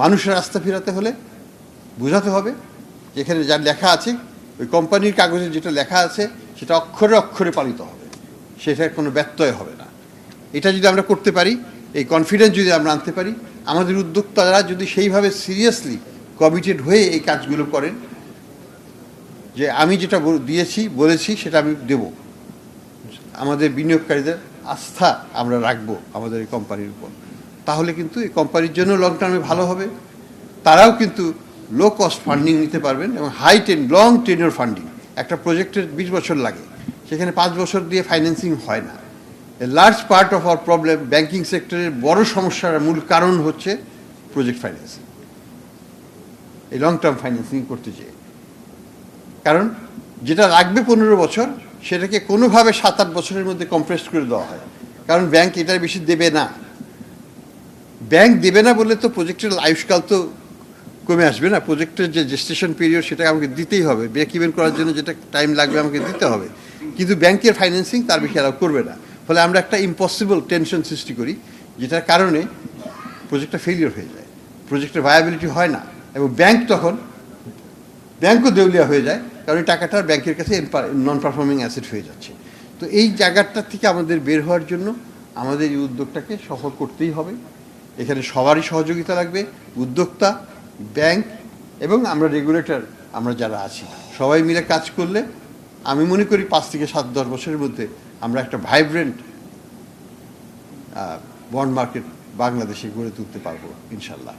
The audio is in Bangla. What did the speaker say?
মানুষের আস্থা ফেরাতে হলে বোঝাতে হবে যেখানে যা লেখা আছে ওই কোম্পানির কাগজে যেটা লেখা আছে সেটা অক্ষরে অক্ষরে পালিত হবে, সেটার কোনো ব্যত্যয় হবে না। এটা যদি আমরা করতে পারি, এই কনফিডেন্স যদি আমরা আনতে পারি, আমাদের উদ্যোক্তারা যদি সেইভাবে সিরিয়াসলি কমিটেড হয়ে এই কাজগুলো করেন যে আমি যেটা বলেছি সেটা আমি দেব, আমাদের বিনিয়োগকারীদের আস্থা আমরা রাখবো আমাদের এই কোম্পানির উপর, তাহলে কিন্তু এই কোম্পানির জন্য লং টার্মে ভালো হবে। তারাও কিন্তু লো কস্ট ফান্ডিং নিতে পারবেন এবং লং টেনিওর ফান্ডিং। একটা প্রজেক্টের 20 বছর লাগে, সেখানে 5 বছর দিয়ে ফাইন্যান্সিং হয় না। A large part of our problem, banking সেক্টরের বড় সমস্যার মূল কারণ হচ্ছে প্রজেক্ট ফাইন্যান্সিং, এই লং টার্ম ফাইন্যান্সিং করতে চেয়ে। কারণ যেটা লাগবে 15 বছর সেটাকে কোনোভাবে 7-8 বছরের মধ্যে কম্প্রেস করে দেওয়া হয়, কারণ ব্যাংক এটার বেশি দেবে না। ব্যাংক দেবে না বলে তো প্রজেক্টের আয়ুষ্কাল তো কমে আসবে না। প্রজেক্টের যে জেস্টেশন পিরিয়ড সেটা আমাকে দিতেই হবে, ব্রেক ইভেন করার জন্য যেটা টাইম লাগবে আমাকে দিতে হবে, কিন্তু ব্যাংকের ফাইন্যান্সিং তার বেশি অ্যালাউ করবে না। ফলে আমরা একটা ইম্পসিবল টেনশন সৃষ্টি করি, যেটার কারণে প্রজেক্টটা ফেলিওর হয়ে যায়, প্রজেক্টের ভায়াবিলিটি হয় না, এবং ব্যাংকও দেউলিয়া হয়ে যায়, কারণ এই টাকাটা ব্যাংকের কাছে নন পারফর্মিং অ্যাসেট হয়ে যাচ্ছে। তো এই জায়গাটা থেকে আমাদের বের হওয়ার জন্য আমাদের এই উদ্যোগটাকে সফল করতেই হবে। এখানে সবারই সহযোগিতা লাগবে, উদ্যোক্তা, ব্যাংক এবং আমরা রেগুলেটর, আমরা যারা আছি সবাই মিলে কাজ করলে আমি মনে করি 5 থেকে 7-10 বছরের মধ্যে আমরা একটা ভাইব্রেন্ট বন্ড মার্কেট বাংলাদেশে গড়ে তুলতে পারবো ইনশাল্লাহ।